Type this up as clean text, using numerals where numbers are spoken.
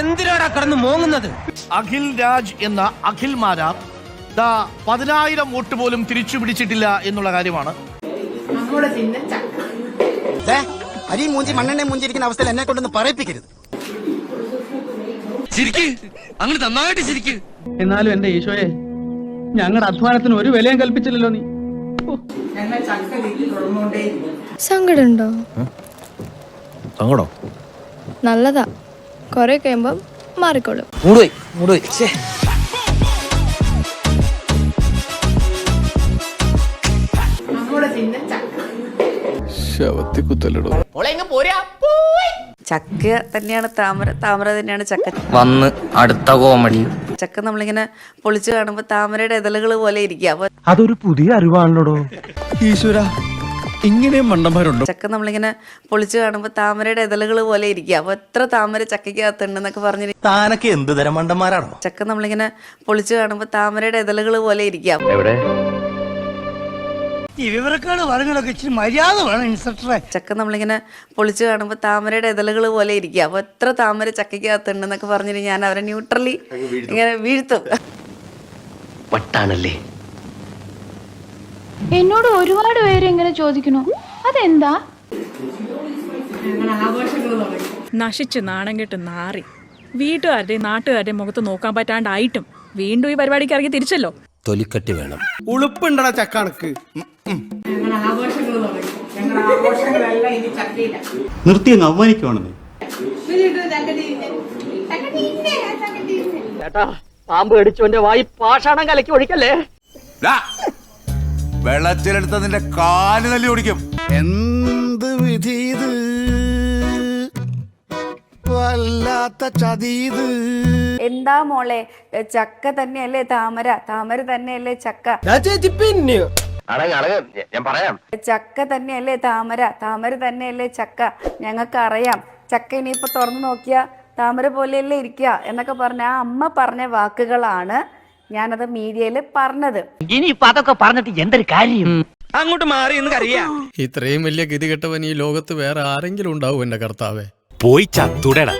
എന്തിനാടാ കടന്ന് മോങ്ങുന്നത്? അഖിൽ രാജ് എന്ന അഖിൽ മാരാർ 10,000 വോട്ട് പോലും തിരിച്ചു പിടിച്ചിട്ടില്ല എന്നുള്ള കാര്യമാണ്. അരി മൂഞ്ചി മണ്ണെണ്ണ മൂഞ്ചിരിക്കുന്ന അവസ്ഥയിൽ എന്നെ കൊണ്ടൊന്ന് പറയിപ്പിക്കരുത്. അങ്ങനെ നന്നായിട്ട് ശരിക്ക്. എന്നാലും എന്റെ ഈശോയെ, ഞങ്ങളുടെ അധ്വാനത്തിന് ഒരു വിലയും കൽപ്പിച്ചില്ലല്ലോ നീ. സങ്കടുണ്ടോ? സങ്കടോ? നല്ലതാ, കൊറേ കഴിയുമ്പം മാറിക്കോളും. ചക്ക തന്നെയാണ് താമര, താമര തന്നെയാണ് ചക്ക. വന്ന് അടുത്ത കോമഡി. ചക്ക നമ്മളിങ്ങനെ പൊളിച്ചു കാണുമ്പോ താമരയുടെ ഇതളുകൾ പോലെ ഇരിക്കുക. അപ്പൊ അതൊരു പുതിയ അറിവാണല്ലോ ഈശ്വര. ഇങ്ങനെ മണ്ടന്മാരുണ്ടോ? ചക്ക നമ്മളിങ്ങനെ പൊളിച്ചു കാണുമ്പോ താമരയുടെ ഇതളുകൾ പോലെ ഇരിക്കുക. അപ്പൊ എത്ര താമര ചക്കയ്ക്കകത്തുണ്ടെന്നൊക്കെ പറഞ്ഞ് താനൊക്കെ എന്ത് തരം മണ്ടന്മാരാണോ? ചക്ക നമ്മളിങ്ങനെ പൊളിച്ചു കാണുമ്പോ താമരയുടെ ഇതളുകൾ പോലെ ഇരിക്കുക. ചക്ക നമ്മളിങ്ങനെ പൊളിച്ചു കാണുമ്പോ താമരയുടെ ഇതളുകൾ പോലെ ഇരിക്കുക. അപ്പൊ എത്ര താമര ചക്കയ്ക്കകത്തുണ്ടെന്നൊക്കെ പറഞ്ഞിട്ട് ഞാൻ അവരെ ന്യൂട്രലി ഇങ്ങനെ വീഴ്ത്തും. വട്ടാണല്ലേ? എന്നോട് ഒരുപാട് പേര് ഇങ്ങനെ ചോദിക്കുന്നു, അതെന്താ? നശിച്ച് നാണം കെട്ട് നാറി വീട്ടുകാരുടെയും നാട്ടുകാരുടെയും മുഖത്ത് നോക്കാൻ പറ്റാണ്ടായിട്ടും വീണ്ടും ഈ പരിപാടിക്ക് ഇറങ്ങി തിരിച്ചല്ലോ. തൊലിക്കട്ടി വേണം. ഉളുപ്പുണ്ടടാ ചക്കണക്ക്. നിർത്തി അങ്ങ് അവമാനിക്കുവാണെന്നേ. ചേട്ടാ, പാമ്പ് കടിച്ചോന്റെ വായി പാഷാണം കലക്കി ഒഴിക്കല്ലേ. വെള്ളത്തിലെടുത്ത നിന്റെ കാല് തല്ലി ഓടിക്കും. എന്ത് വിധി ഇത്, വല്ലാത്ത ചതീത്. എന്താ മോളെ, ചക്ക തന്നെയല്ലേ താമര, താമര തന്നെയല്ലേ ചക്ക. ഞാൻ പറയാം. ചക്ക തന്നെയല്ലേ താമര, താമര തന്നെയല്ലേ ചക്ക. ഞങ്ങൾക്ക് അറിയാം, ചക്ക ഇനിയിപ്പോ തുറന്നു നോക്കിയാ താമര പോലെയല്ലേ ഇരിക്കുക എന്നൊക്കെ പറഞ്ഞ ആ അമ്മ പറഞ്ഞ വാക്കുകളാണ് ഞാനത് മീഡിയയിൽ പറഞ്ഞത്. ഇനിയിപ്പൊ അതൊക്കെ പറഞ്ഞിട്ട് എന്തൊരു കാര്യം? അങ്ങോട്ട് മാറി എന്ന് അറിയാം. ഇത്രയും വലിയ ഗതികെട്ടവൻ ഈ ലോകത്ത് വേറെ ആരെങ്കിലും ഉണ്ടാവും എന്റെ കർത്താവേ? പോയി ചത്തുടടാ.